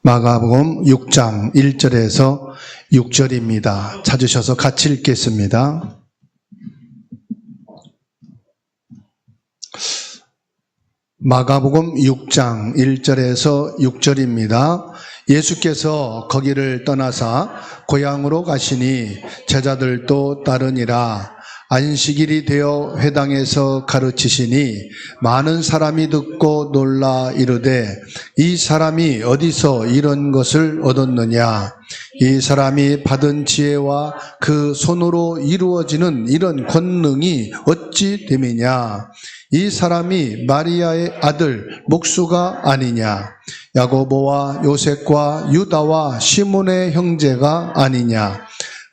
마가복음 6장 1절에서 6절입니다. 찾으셔서 같이 읽겠습니다. 마가복음 6장 1절에서 6절입니다. 예수께서 거기를 떠나사 고향으로 가시니 제자들도 따르니라. 안식일이 되어 회당에서 가르치시니 많은 사람이 듣고 놀라 이르되 이 사람이 어디서 이런 것을 얻었느냐? 이 사람이 받은 지혜와 그 손으로 이루어지는 이런 권능이 어찌 됨이냐? 이 사람이 마리아의 아들 목수가 아니냐? 야고보와 요셉과 유다와 시몬의 형제가 아니냐?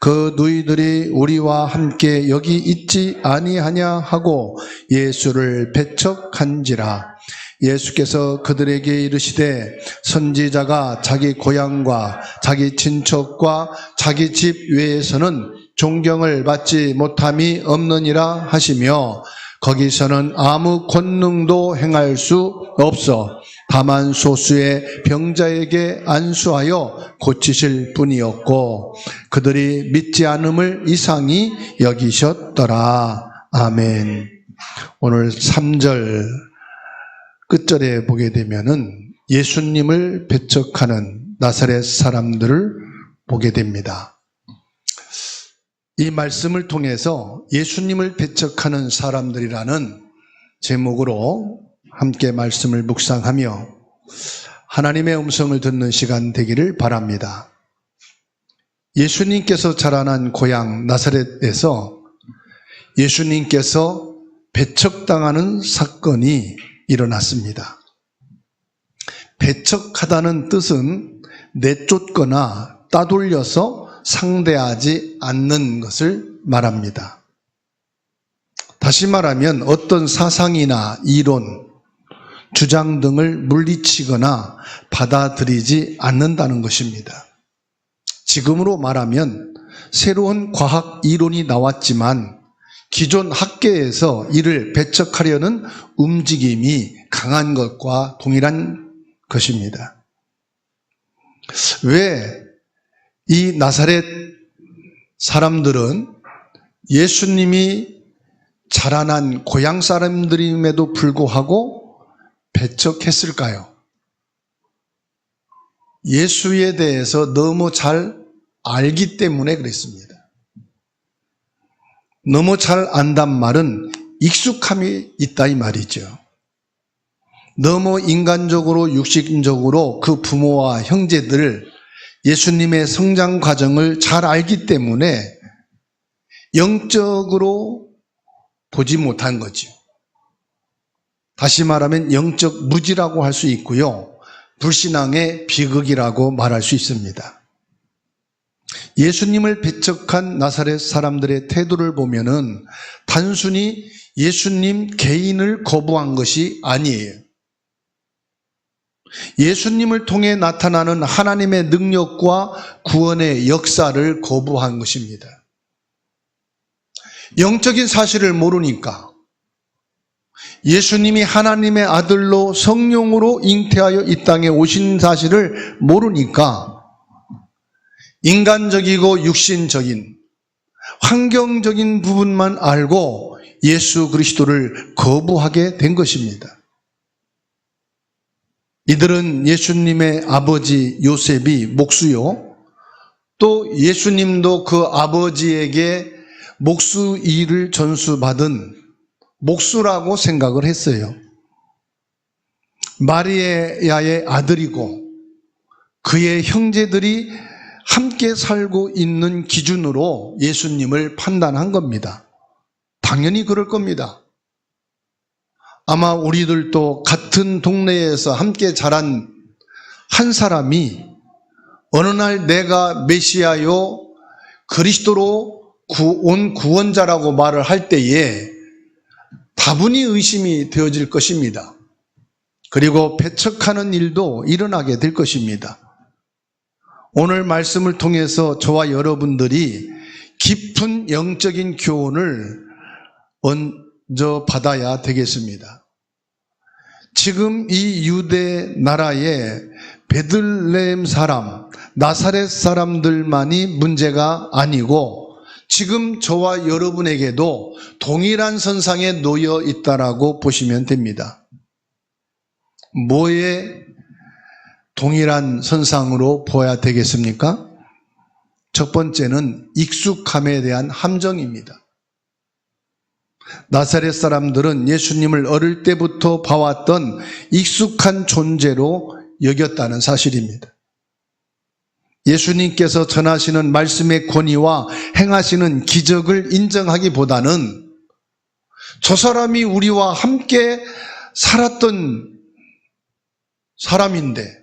그 누이들이 우리와 함께 여기 있지 아니하냐 하고 예수를 배척한지라. 예수께서 그들에게 이르시되 선지자가 자기 고향과 자기 친척과 자기 집 외에서는 존경을 받지 못함이 없느니라 하시며 거기서는 아무 권능도 행할 수 없어 다만 소수의 병자에게 안수하여 고치실 뿐이었고 그들이 믿지 않음을 이상히 여기셨더라. 아멘. 오늘 3절 끝절에 보게 되면은 예수님을 배척하는 나사렛 사람들을 보게 됩니다. 이 말씀을 통해서 예수님을 배척하는 사람들이라는 제목으로 함께 말씀을 묵상하며 하나님의 음성을 듣는 시간 되기를 바랍니다. 예수님께서 자라난 고향 나사렛에서 예수님께서 배척당하는 사건이 일어났습니다. 배척하다는 뜻은 내쫓거나 따돌려서 상대하지 않는 것을 말합니다. 다시 말하면 어떤 사상이나 이론, 주장 등을 물리치거나 받아들이지 않는다는 것입니다. 지금으로 말하면 새로운 과학 이론이 나왔지만 기존 학계에서 이를 배척하려는 움직임이 강한 것과 동일한 것입니다. 왜 이 나사렛 사람들은 예수님이 자라난 고향 사람들임에도 불구하고 배척했을까요? 예수에 대해서 너무 잘 알기 때문에 그랬습니다. 너무 잘 안단 말은 익숙함이 있다 이 말이죠. 너무 인간적으로 육신적으로 그 부모와 형제들 예수님의 성장 과정을 잘 알기 때문에 영적으로 보지 못한 거죠. 다시 말하면 영적 무지라고 할 수 있고요. 불신앙의 비극이라고 말할 수 있습니다. 예수님을 배척한 나사렛 사람들의 태도를 보면은 단순히 예수님 개인을 거부한 것이 아니에요. 예수님을 통해 나타나는 하나님의 능력과 구원의 역사를 거부한 것입니다. 영적인 사실을 모르니까 예수님이 하나님의 아들로 성령으로 잉태하여 이 땅에 오신 사실을 모르니까 인간적이고 육신적인 환경적인 부분만 알고 예수 그리스도를 거부하게 된 것입니다. 이들은 예수님의 아버지 요셉이 목수요, 또 예수님도 그 아버지에게 목수 일을 전수받은 목수라고 생각을 했어요. 마리아의 아들이고 그의 형제들이 함께 살고 있는 기준으로 예수님을 판단한 겁니다. 당연히 그럴 겁니다. 아마 우리들도 같은 동네에서 함께 자란 한 사람이 어느 날 내가 메시아요 그리스도로 온 구원자라고 말을 할 때에 다분히 의심이 되어질 것입니다. 그리고 배척하는 일도 일어나게 될 것입니다. 오늘 말씀을 통해서 저와 여러분들이 깊은 영적인 교훈을 먼저 받아야 되겠습니다. 지금 이 유대 나라에 베들레헴 사람, 나사렛 사람들만이 문제가 아니고 지금 저와 여러분에게도 동일한 선상에 놓여 있다라고 보시면 됩니다. 뭐에 동일한 선상으로 보아야 되겠습니까? 첫 번째는 익숙함에 대한 함정입니다. 나사렛 사람들은 예수님을 어릴 때부터 봐왔던 익숙한 존재로 여겼다는 사실입니다. 예수님께서 전하시는 말씀의 권위와 행하시는 기적을 인정하기보다는 저 사람이 우리와 함께 살았던 사람인데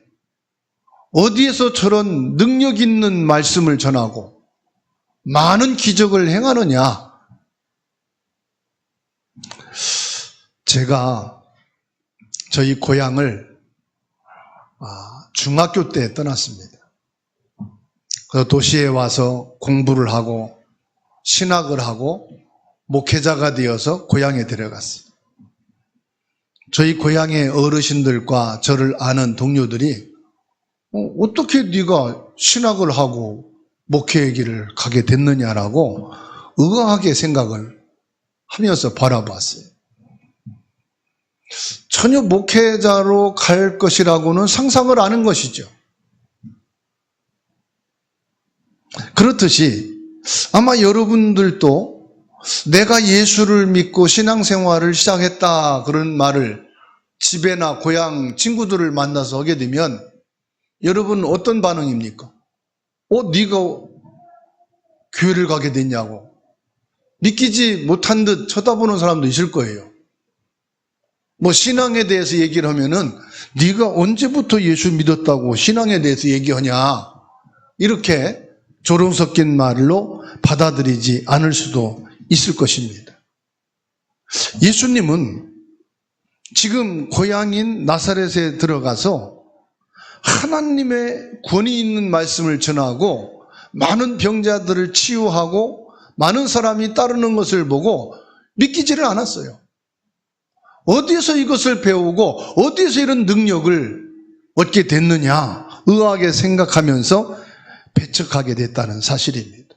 어디에서 저런 능력 있는 말씀을 전하고 많은 기적을 행하느냐. 제가 저희 고향을 중학교 때 떠났습니다. 그래서 도시에 와서 공부를 하고 신학을 하고 목회자가 되어서 고향에 들어갔어요. 저희 고향의 어르신들과 저를 아는 동료들이 어떻게 네가 신학을 하고 목회의 길을 가게 됐느냐라고 의아하게 생각을 하면서 바라봤어요. 전혀 목회자로 갈 것이라고는 상상을 안 한 것이죠. 그렇듯이 아마 여러분들도 내가 예수를 믿고 신앙생활을 시작했다 그런 말을 집에나 고향 친구들을 만나서 하게 되면 여러분 어떤 반응입니까? 네가 교회를 가게 됐냐고 믿기지 못한 듯 쳐다보는 사람도 있을 거예요. 신앙에 대해서 얘기를 하면은 네가 언제부터 예수 믿었다고 신앙에 대해서 얘기하냐 이렇게 조롱 섞인 말로 받아들이지 않을 수도 있을 것입니다. 예수님은 지금 고향인 나사렛에 들어가서 하나님의 권위 있는 말씀을 전하고 많은 병자들을 치유하고 많은 사람이 따르는 것을 보고 믿기지를 않았어요. 어디에서 이것을 배우고 어디에서 이런 능력을 얻게 됐느냐 의아하게 생각하면서 배척하게 됐다는 사실입니다.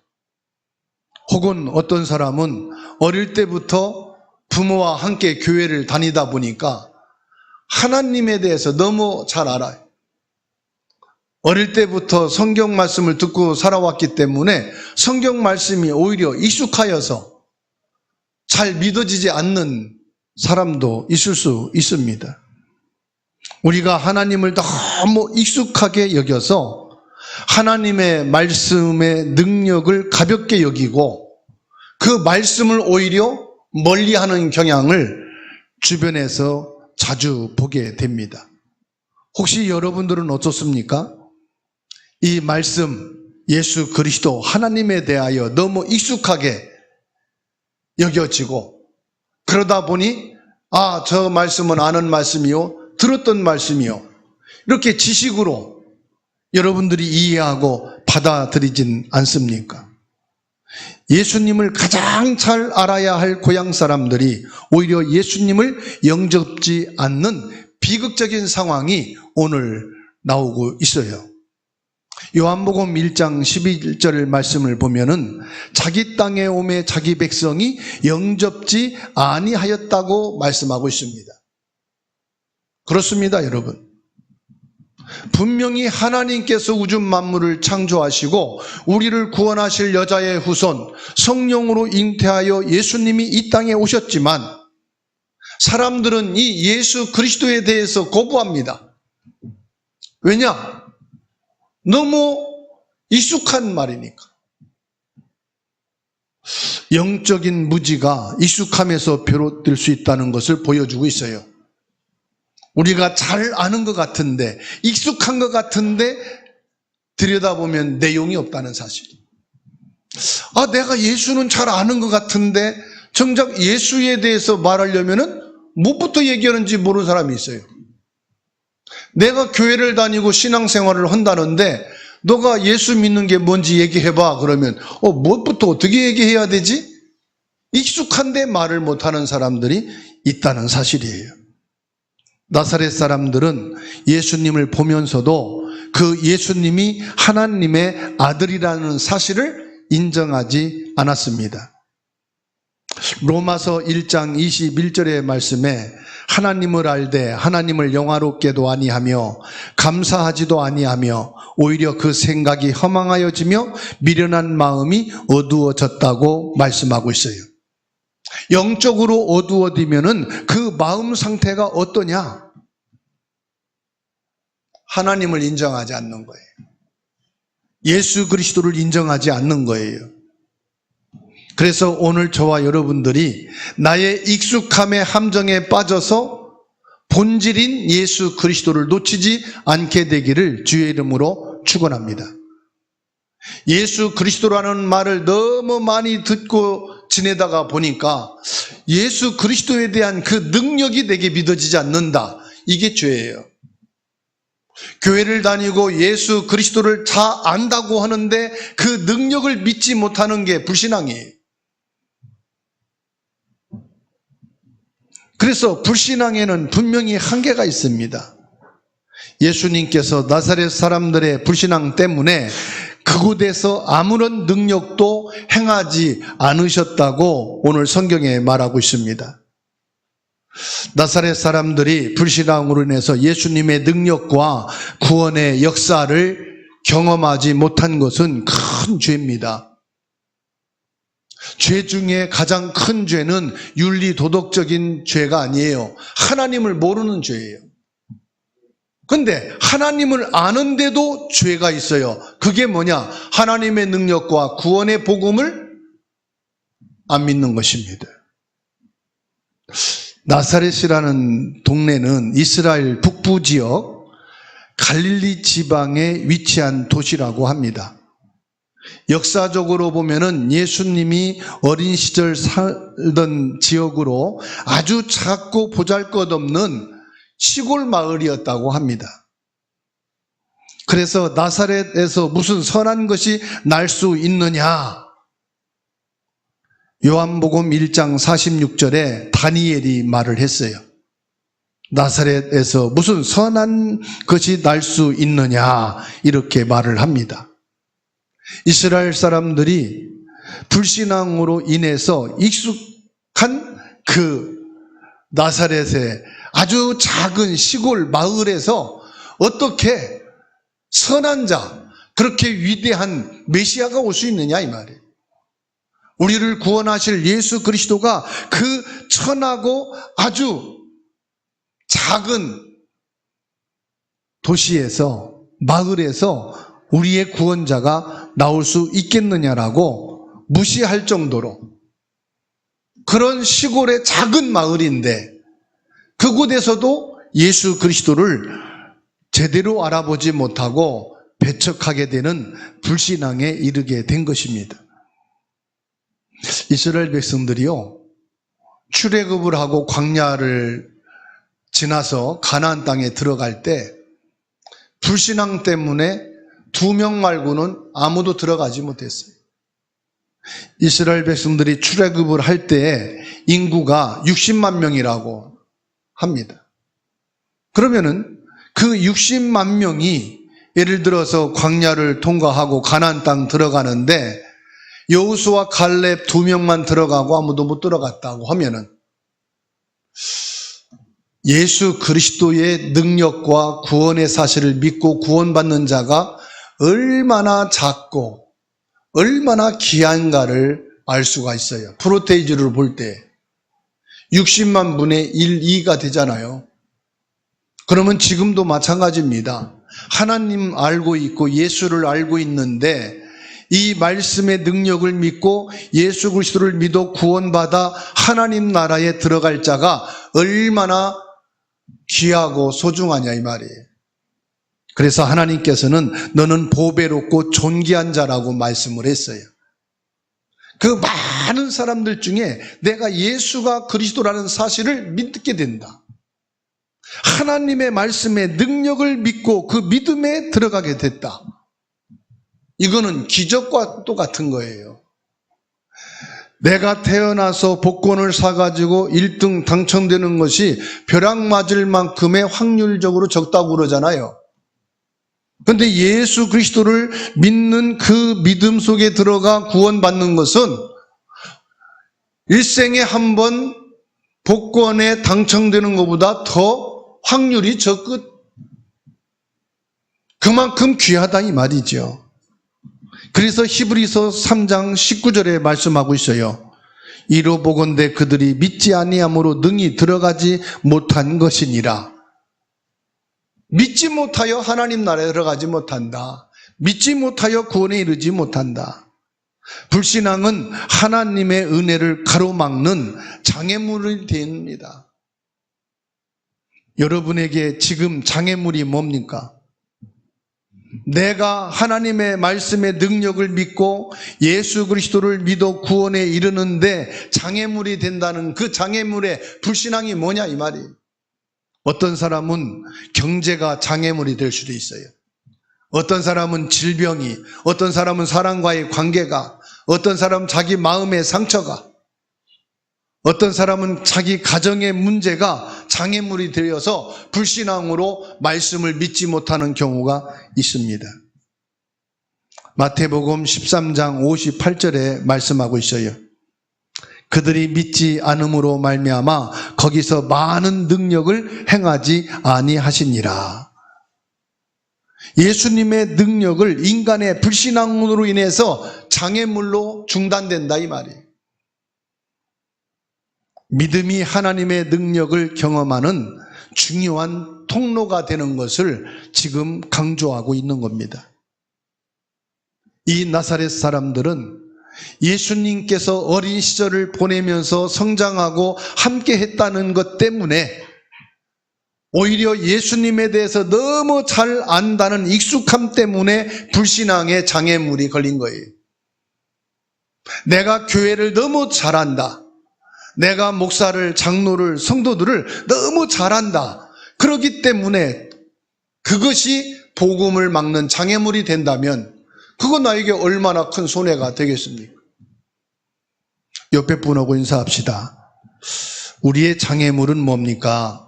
혹은 어떤 사람은 어릴 때부터 부모와 함께 교회를 다니다 보니까 하나님에 대해서 너무 잘 알아요. 어릴 때부터 성경 말씀을 듣고 살아왔기 때문에 성경 말씀이 오히려 익숙하여서 잘 믿어지지 않는 사람도 있을 수 있습니다. 우리가 하나님을 너무 익숙하게 여겨서 하나님의 말씀의 능력을 가볍게 여기고 그 말씀을 오히려 멀리하는 경향을 주변에서 자주 보게 됩니다. 혹시 여러분들은 어떻습니까? 이 말씀 예수 그리스도 하나님에 대하여 너무 익숙하게 여겨지고 그러다 보니 저 말씀은 아는 말씀이요 들었던 말씀이요 이렇게 지식으로 여러분들이 이해하고 받아들이진 않습니까? 예수님을 가장 잘 알아야 할 고향 사람들이 오히려 예수님을 영접지 않는 비극적인 상황이 오늘 나오고 있어요. 요한복음 1장 11절 말씀을 보면은 자기 땅에 오매 자기 백성이 영접지 아니하였다고 말씀하고 있습니다. 그렇습니다, 여러분. 분명히 하나님께서 우주 만물을 창조하시고 우리를 구원하실 여자의 후손 성령으로 잉태하여 예수님이 이 땅에 오셨지만 사람들은 이 예수 그리스도에 대해서 거부합니다. 왜냐? 너무 익숙한 말이니까. 영적인 무지가 익숙함에서 비롯될 수 있다는 것을 보여주고 있어요. 우리가 잘 아는 것 같은데 익숙한 것 같은데 들여다보면 내용이 없다는 사실. 내가 예수는 잘 아는 것 같은데 정작 예수에 대해서 말하려면은 무엇부터 얘기하는지 모르는 사람이 있어요. 내가 교회를 다니고 신앙생활을 한다는데 너가 예수 믿는 게 뭔지 얘기해봐 그러면 무엇부터 어떻게 얘기해야 되지? 익숙한데 말을 못하는 사람들이 있다는 사실이에요. 나사렛 사람들은 예수님을 보면서도 그 예수님이 하나님의 아들이라는 사실을 인정하지 않았습니다. 로마서 1장 21절의 말씀에 하나님을 알되 하나님을 영화롭게도 아니하며 감사하지도 아니하며 오히려 그 생각이 허망하여지며 미련한 마음이 어두워졌다고 말씀하고 있어요. 영적으로 어두워지면은 그 마음 상태가 어떠냐? 하나님을 인정하지 않는 거예요. 예수 그리스도를 인정하지 않는 거예요. 그래서 오늘 저와 여러분들이 나의 익숙함의 함정에 빠져서 본질인 예수 그리스도를 놓치지 않게 되기를 주의 이름으로 축원합니다. 예수 그리스도라는 말을 너무 많이 듣고 지내다가 보니까 예수 그리스도에 대한 그 능력이 내게 믿어지지 않는다. 이게 죄예요. 교회를 다니고 예수 그리스도를 다 안다고 하는데 그 능력을 믿지 못하는 게 불신앙이에요. 그래서 불신앙에는 분명히 한계가 있습니다. 예수님께서 나사렛 사람들의 불신앙 때문에 그곳에서 아무런 능력도 행하지 않으셨다고 오늘 성경에 말하고 있습니다. 나사렛 사람들이 불신앙으로 인해서 예수님의 능력과 구원의 역사를 경험하지 못한 것은 큰 죄입니다. 죄 중에 가장 큰 죄는 윤리 도덕적인 죄가 아니에요. 하나님을 모르는 죄예요. 근데 하나님을 아는데도 죄가 있어요. 그게 뭐냐? 하나님의 능력과 구원의 복음을 안 믿는 것입니다. 나사렛이라는 동네는 이스라엘 북부 지역 갈릴리 지방에 위치한 도시라고 합니다. 역사적으로 보면은 예수님이 어린 시절 살던 지역으로 아주 작고 보잘것없는 시골 마을이었다고 합니다. 그래서 나사렛에서 무슨 선한 것이 날 수 있느냐? 요한복음 1장 46절에 다니엘이 말을 했어요. 나사렛에서 무슨 선한 것이 날 수 있느냐? 이렇게 말을 합니다. 이스라엘 사람들이 불신앙으로 인해서 익숙한 그 나사렛의 아주 작은 시골 마을에서 어떻게 선한 자, 그렇게 위대한 메시아가 올 수 있느냐 이 말이에요. 우리를 구원하실 예수 그리스도가 그 천하고 아주 작은 도시에서, 마을에서 우리의 구원자가 나올 수 있겠느냐라고 무시할 정도로, 그런 시골의 작은 마을인데 그곳에서도 예수 그리스도를 제대로 알아보지 못하고 배척하게 되는 불신앙에 이르게 된 것입니다. 이스라엘 백성들이요, 출애굽을 하고 광야를 지나서 가나안 땅에 들어갈 때 불신앙 때문에 2명 말고는 아무도 들어가지 못했어요. 이스라엘 백성들이 출애굽을 할 때에 인구가 60만 명이라고 합니다. 그러면은 그 60만 명이 예를 들어서 광야를 통과하고 가나안 땅 들어가는데 여호수아 갈렙 2명만 들어가고 아무도 못 들어갔다고 하면은 예수 그리스도의 능력과 구원의 사실을 믿고 구원받는 자가 얼마나 작고 얼마나 귀한가를 알 수가 있어요. 프로테이지를 볼 때 60만 분의 1, 2가 되잖아요. 그러면 지금도 마찬가지입니다. 하나님 알고 있고 예수를 알고 있는데 이 말씀의 능력을 믿고 예수 그리스도를 믿어 구원받아 하나님 나라에 들어갈 자가 얼마나 귀하고 소중하냐 이 말이에요. 그래서 하나님께서는 너는 보배롭고 존귀한 자라고 말씀을 했어요. 그 많은 사람들 중에 내가 예수가 그리스도라는 사실을 믿게 된다. 하나님의 말씀의 능력을 믿고 그 믿음에 들어가게 됐다. 이거는 기적과 똑같은 거예요. 내가 태어나서 복권을 사가지고 1등 당첨되는 것이 벼락 맞을 만큼의 확률적으로 적다고 그러잖아요. 그런데 예수 그리스도를 믿는 그 믿음 속에 들어가 구원받는 것은 일생에 한 번 복권에 당첨되는 것보다 더 확률이 적고 그만큼 귀하다 이 말이죠. 그래서 히브리서 3장 19절에 말씀하고 있어요. 이로 보건대 그들이 믿지 아니함으로 능히 들어가지 못한 것이니라. 믿지 못하여 하나님 나라에 들어가지 못한다. 믿지 못하여 구원에 이르지 못한다. 불신앙은 하나님의 은혜를 가로막는 장애물이 됩니다. 여러분에게 지금 장애물이 뭡니까? 내가 하나님의 말씀의 능력을 믿고 예수 그리스도를 믿어 구원에 이르는데 장애물이 된다는 그 장애물의 불신앙이 뭐냐 이 말이에요. 어떤 사람은 경제가 장애물이 될 수도 있어요. 어떤 사람은 질병이, 어떤 사람은 사람과의 관계가, 어떤 사람은 자기 마음의 상처가, 어떤 사람은 자기 가정의 문제가 장애물이 되어서 불신앙으로 말씀을 믿지 못하는 경우가 있습니다. 마태복음 13장 58절에 말씀하고 있어요. 그들이 믿지 않음으로 말미암아 거기서 많은 능력을 행하지 아니하시니라. 예수님의 능력을 인간의 불신앙으로 인해서 장애물로 중단된다 이 말이에요. 믿음이 하나님의 능력을 경험하는 중요한 통로가 되는 것을 지금 강조하고 있는 겁니다. 이 나사렛 사람들은 예수님께서 어린 시절을 보내면서 성장하고 함께 했다는 것 때문에 오히려 예수님에 대해서 너무 잘 안다는 익숙함 때문에 불신앙의 장애물이 걸린 거예요. 내가 교회를 너무 잘 안다. 내가 목사를, 장로를, 성도들을 너무 잘한다. 그렇기 때문에 그것이 복음을 막는 장애물이 된다면 그건 나에게 얼마나 큰 손해가 되겠습니까? 옆에 분하고 인사합시다. 우리의 장애물은 뭡니까?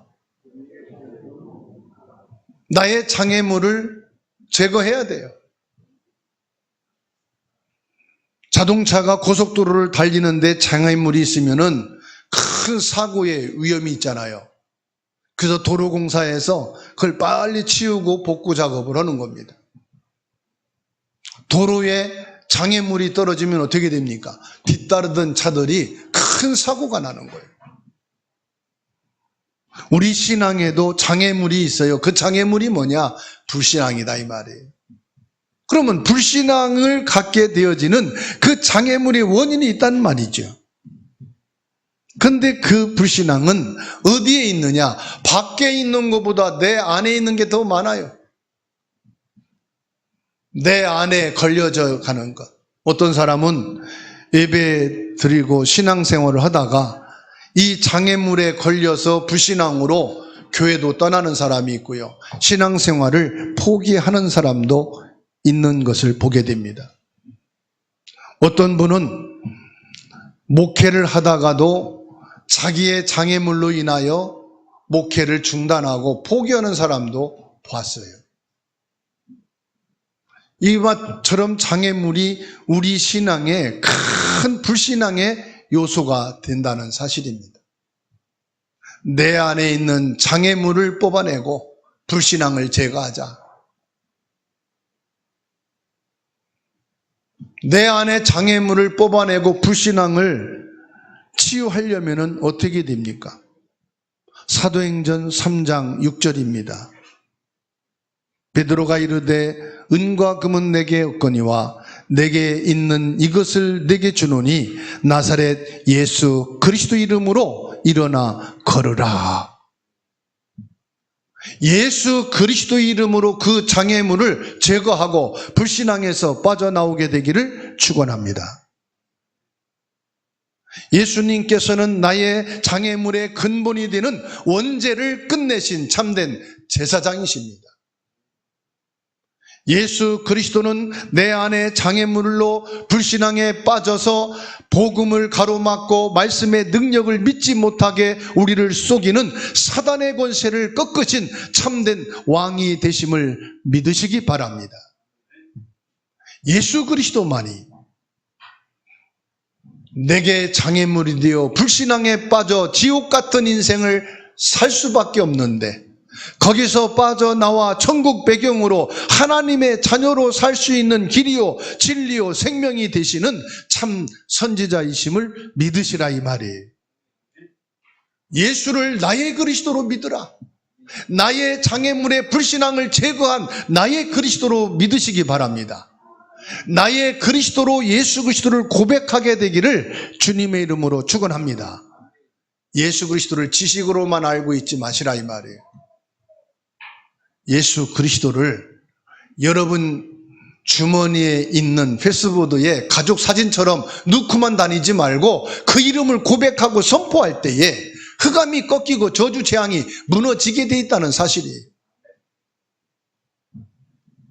나의 장애물을 제거해야 돼요. 자동차가 고속도로를 달리는데 장애물이 있으면은 큰 사고의 위험이 있잖아요. 그래서 도로공사에서 그걸 빨리 치우고 복구 작업을 하는 겁니다. 도로에 장애물이 떨어지면 어떻게 됩니까? 뒤따르던 차들이 큰 사고가 나는 거예요. 우리 신앙에도 장애물이 있어요. 그 장애물이 뭐냐? 불신앙이다 이 말이에요. 그러면 불신앙을 갖게 되어지는 그 장애물의 원인이 있다는 말이죠. 그런데 그 불신앙은 어디에 있느냐? 밖에 있는 것보다 내 안에 있는 게 더 많아요. 내 안에 걸려져 가는 것. 어떤 사람은 예배 드리고 신앙생활을 하다가 이 장애물에 걸려서 불신앙으로 교회도 떠나는 사람이 있고요. 신앙생활을 포기하는 사람도 있는 것을 보게 됩니다. 어떤 분은 목회를 하다가도 자기의 장애물로 인하여 목회를 중단하고 포기하는 사람도 봤어요. 이것처럼 장애물이 우리 신앙의 큰 불신앙의 요소가 된다는 사실입니다. 내 안에 있는 장애물을 뽑아내고 불신앙을 제거하자. 내 안에 장애물을 뽑아내고 불신앙을 치유하려면 어떻게 됩니까? 사도행전 3장 6절입니다. 베드로가 이르되 은과 금은 내게 없거니와 내게 있는 이것을 내게 주노니 나사렛 예수 그리스도 이름으로 일어나 걸으라. 예수 그리스도 이름으로 그 장애물을 제거하고 불신앙에서 빠져나오게 되기를 축원합니다. 예수님께서는 나의 장애물의 근본이 되는 원죄를 끝내신 참된 제사장이십니다. 예수 그리스도는 내 안에 장애물로 불신앙에 빠져서 복음을 가로막고 말씀의 능력을 믿지 못하게 우리를 속이는 사단의 권세를 꺾으신 참된 왕이 되심을 믿으시기 바랍니다. 예수 그리스도만이 내게 장애물이 되어 불신앙에 빠져 지옥 같은 인생을 살 수밖에 없는데, 거기서 빠져나와 천국 배경으로 하나님의 자녀로 살 수 있는 길이요 진리요 생명이 되시는 참 선지자이심을 믿으시라 이 말이에요. 예수를 나의 그리스도로 믿으라. 나의 장애물의 불신앙을 제거한 나의 그리스도로 믿으시기 바랍니다. 나의 그리스도로 예수 그리스도를 고백하게 되기를 주님의 이름으로 축원합니다. 예수 그리스도를 지식으로만 알고 있지 마시라 이 말이에요. 예수 그리스도를 여러분 주머니에 있는 패스보드에 가족 사진처럼 넣고만 다니지 말고 그 이름을 고백하고 선포할 때에 흑암이 꺾이고 저주 재앙이 무너지게 돼 있다는 사실이에요.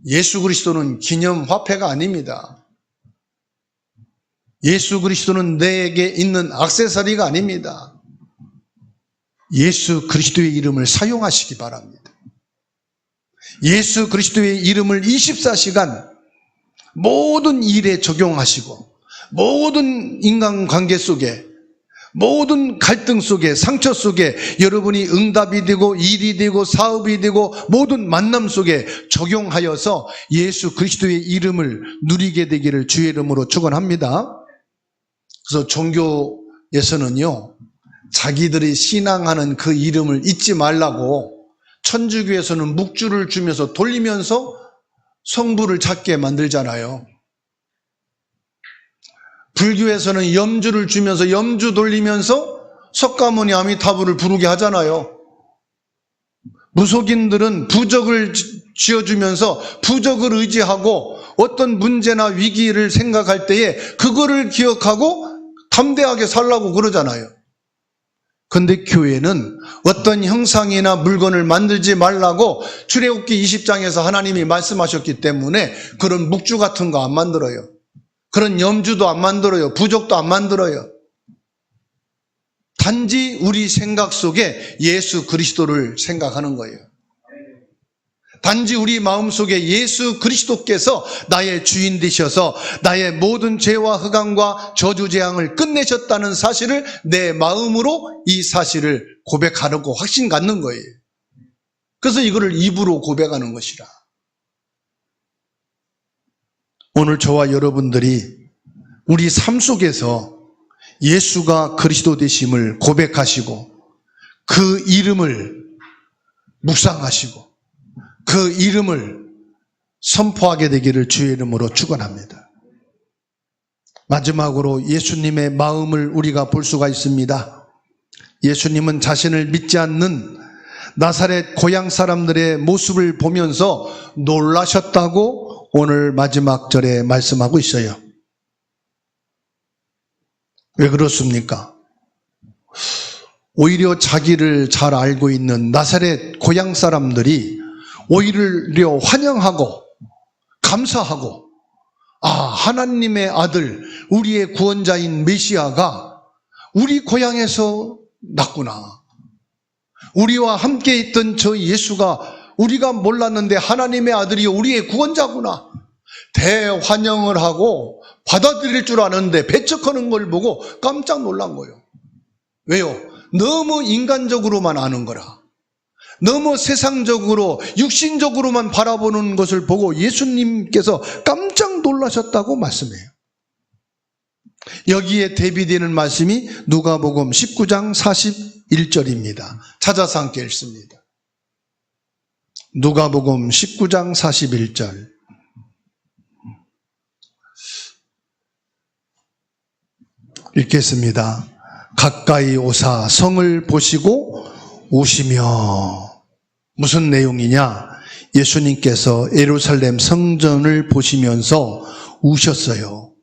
예수 그리스도는 기념 화폐가 아닙니다. 예수 그리스도는 내게 있는 액세서리가 아닙니다. 예수 그리스도의 이름을 사용하시기 바랍니다. 예수 그리스도의 이름을 24시간 모든 일에 적용하시고 모든 인간관계 속에, 모든 갈등 속에, 상처 속에 여러분이 응답이 되고 일이 되고 사업이 되고 모든 만남 속에 적용하여서 예수 그리스도의 이름을 누리게 되기를 주의 이름으로 축원합니다. 그래서 종교에서는요, 자기들이 신앙하는 그 이름을 잊지 말라고 천주교에서는 묵주를 주면서 돌리면서 성부를 찾게 만들잖아요. 불교에서는 염주를 주면서 염주 돌리면서 석가모니 아미타불을 부르게 하잖아요. 무속인들은 부적을 지어주면서 부적을 의지하고 어떤 문제나 위기를 생각할 때에 그거를 기억하고 담대하게 살라고 그러잖아요. 그런데 교회는 어떤 형상이나 물건을 만들지 말라고 출애굽기 20장에서 하나님이 말씀하셨기 때문에 그런 묵주 같은 거 안 만들어요. 그런 염주도 안 만들어요. 부적도 안 만들어요. 단지 우리 생각 속에 예수 그리스도를 생각하는 거예요. 단지 우리 마음속에 예수 그리스도께서 나의 주인 되셔서 나의 모든 죄와 흑암과 저주 재앙을 끝내셨다는 사실을 내 마음으로 이 사실을 고백하려고 확신 갖는 거예요. 그래서 이거를 입으로 고백하는 것이라. 오늘 저와 여러분들이 우리 삶 속에서 예수가 그리스도 되심을 고백하시고 그 이름을 묵상하시고 그 이름을 선포하게 되기를 주의 이름으로 축원합니다. 마지막으로 예수님의 마음을 우리가 볼 수가 있습니다. 예수님은 자신을 믿지 않는 나사렛 고향 사람들의 모습을 보면서 놀라셨다고 오늘 마지막 절에 말씀하고 있어요. 왜 그렇습니까? 오히려 자기를 잘 알고 있는 나사렛 고향 사람들이 오히려 환영하고 감사하고, 하나님의 아들, 우리의 구원자인 메시아가 우리 고향에서 났구나. 우리와 함께 있던 저 예수가 우리가 몰랐는데 하나님의 아들이 우리의 구원자구나. 대환영을 하고 받아들일 줄 아는데 배척하는 걸 보고 깜짝 놀란 거예요. 왜요? 너무 인간적으로만 아는 거라. 너무 세상적으로 육신적으로만 바라보는 것을 보고 예수님께서 깜짝 놀라셨다고 말씀해요. 여기에 대비되는 말씀이 누가복음 19장 41절입니다. 찾아서 함께 읽습니다. 누가복음 19장 41절. 읽겠습니다. 가까이 오사 성을 보시고 오시며. 무슨 내용이냐? 예수님께서 예루살렘 성전을 보시면서 우셨어요.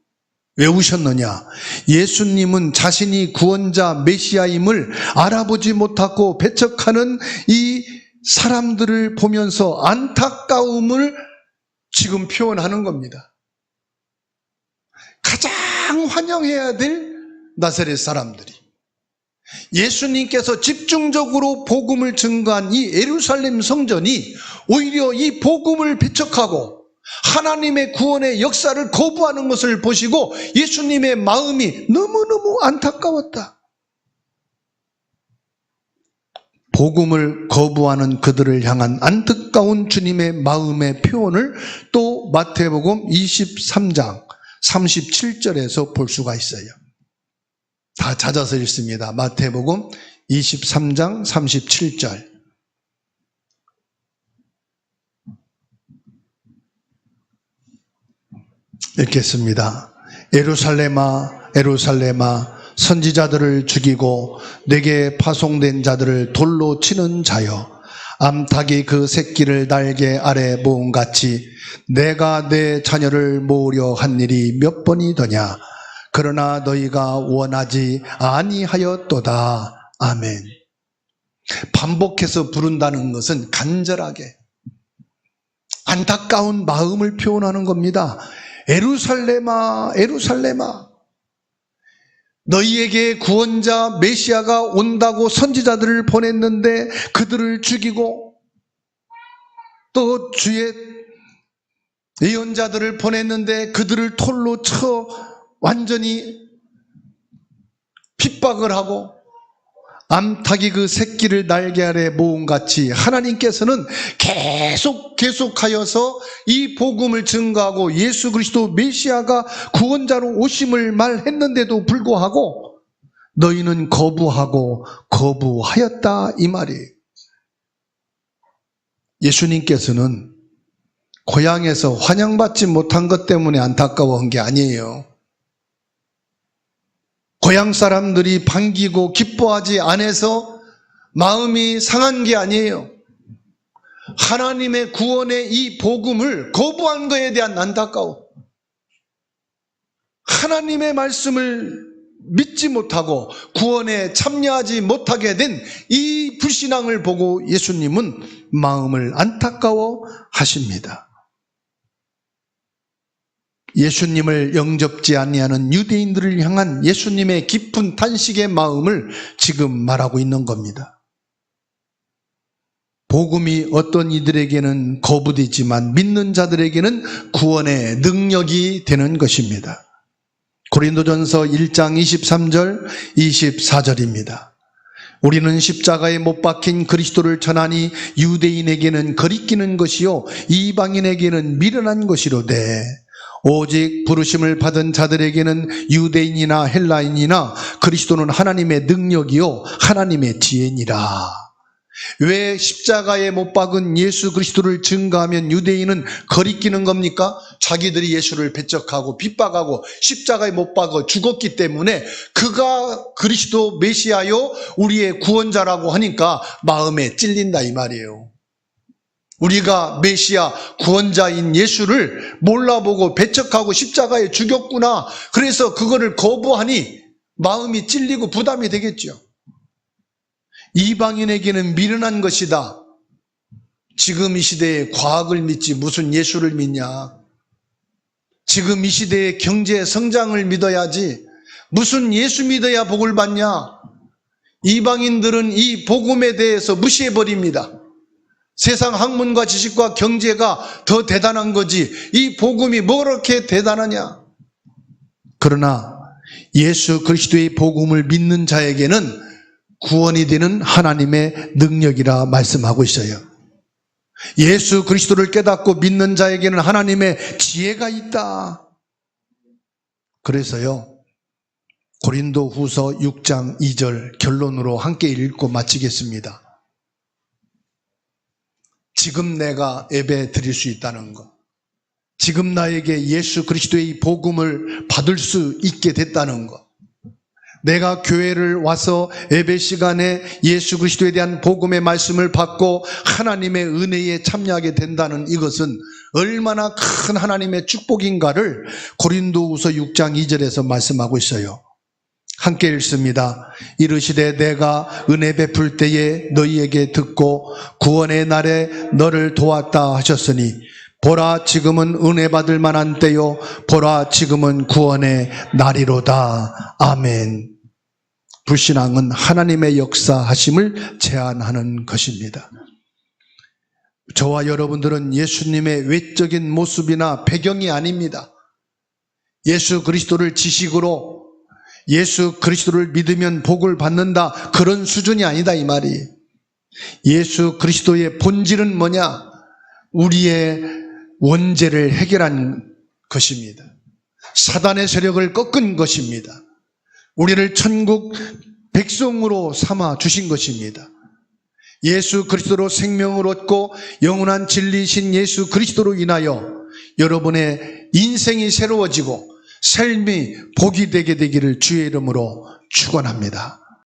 왜 우셨느냐? 예수님은 자신이 구원자 메시아임을 알아보지 못하고 배척하는 이 사람들을 보면서 안타까움을 지금 표현하는 겁니다. 가장 환영해야 될 나사렛 사람들이 예수님께서 집중적으로 복음을 증거한 이 예루살렘 성전이 오히려 이 복음을 배척하고 하나님의 구원의 역사를 거부하는 것을 보시고 예수님의 마음이 너무너무 안타까웠다. 복음을 거부하는 그들을 향한 안타까운 주님의 마음의 표현을 또 마태복음 23장 37절에서 볼 수가 있어요. 다 찾아서 읽습니다. 마태복음 23장 37절. 읽겠습니다. 예루살렘아, 예루살렘아, 선지자들을 죽이고 내게 파송된 자들을 돌로 치는 자여, 암탉이 그 새끼를 날개 아래 모음같이 내가 내 자녀를 모으려 한 일이 몇 번이더냐. 그러나 너희가 원하지 아니하였도다. 아멘. 반복해서 부른다는 것은 간절하게 안타까운 마음을 표현하는 겁니다. 예루살렘아, 예루살렘아, 너희에게 구원자 메시아가 온다고 선지자들을 보냈는데 그들을 죽이고 또 주의 예언자들을 보냈는데 그들을 돌로 쳐 완전히 핍박을 하고 암탉이 그 새끼를 날개 아래 모음같이 하나님께서는 계속하여서 이 복음을 증거하고 예수 그리스도 메시아가 구원자로 오심을 말했는데도 불구하고 너희는 거부하였다 이 말이에요. 예수님께서는 고향에서 환영받지 못한 것 때문에 안타까워한 게 아니에요. 고향 사람들이 반기고 기뻐하지 않아서 마음이 상한 게 아니에요. 하나님의 구원의 이 복음을 거부한 것에 대한 안타까움, 하나님의 말씀을 믿지 못하고 구원에 참여하지 못하게 된 이 불신앙을 보고 예수님은 마음을 안타까워 하십니다. 예수님을 영접지 아니하는 유대인들을 향한 예수님의 깊은 탄식의 마음을 지금 말하고 있는 겁니다. 복음이 어떤 이들에게는 거부되지만 믿는 자들에게는 구원의 능력이 되는 것입니다. 고린도전서 1장 23절 24절입니다. 우리는 십자가에 못 박힌 그리스도를 전하니 유대인에게는 거리끼는 것이요 이방인에게는 미련한 것이로되 오직 부르심을 받은 자들에게는 유대인이나 헬라인이나 그리스도는 하나님의 능력이요 하나님의 지혜니라. 왜 십자가에 못 박은 예수 그리스도를 증거하면 유대인은 거리끼는 겁니까? 자기들이 예수를 배척하고 핍박하고 십자가에 못 박아 죽었기 때문에 그가 그리스도 메시아요 우리의 구원자라고 하니까 마음에 찔린다 이 말이에요. 우리가 메시아 구원자인 예수를 몰라보고 배척하고 십자가에 죽였구나. 그래서 그거를 거부하니 마음이 찔리고 부담이 되겠죠. 이방인에게는 미련한 것이다. 지금 이 시대에 과학을 믿지 무슨 예수를 믿냐. 지금 이 시대에 경제 성장을 믿어야지 무슨 예수 믿어야 복을 받냐. 이방인들은 이 복음에 대해서 무시해버립니다. 세상 학문과 지식과 경제가 더 대단한 거지 이 복음이 뭐 그렇게 대단하냐. 그러나 예수 그리스도의 복음을 믿는 자에게는 구원이 되는 하나님의 능력이라 말씀하고 있어요. 예수 그리스도를 깨닫고 믿는 자에게는 하나님의 지혜가 있다. 그래서요 고린도후서 6장 2절 결론으로 함께 읽고 마치겠습니다. 지금 내가 예배 드릴 수 있다는 것, 지금 나에게 예수 그리스도의 복음을 받을 수 있게 됐다는 것, 내가 교회를 와서 예배 시간에 예수 그리스도에 대한 복음의 말씀을 받고 하나님의 은혜에 참여하게 된다는 이것은 얼마나 큰 하나님의 축복인가를 고린도후서 6장 2절에서 말씀하고 있어요. 함께 읽습니다. 이르시되 내가 은혜 베풀 때에 너희에게 듣고 구원의 날에 너를 도왔다 하셨으니 보라 지금은 은혜 받을 만한 때요 보라 지금은 구원의 날이로다. 아멘. 불신앙은 하나님의 역사하심을 제한하는 것입니다. 저와 여러분들은 예수님의 외적인 모습이나 배경이 아닙니다. 예수 그리스도를 지식으로 예수 그리스도를 믿으면 복을 받는다, 그런 수준이 아니다 이 말이. 예수 그리스도의 본질은 뭐냐? 우리의 원죄를 해결한 것입니다. 사단의 세력을 꺾은 것입니다. 우리를 천국 백성으로 삼아 주신 것입니다. 예수 그리스도로 생명을 얻고 영원한 진리이신 예수 그리스도로 인하여 여러분의 인생이 새로워지고 삶이 복이 되게 되기를 주의 이름으로 축원합니다.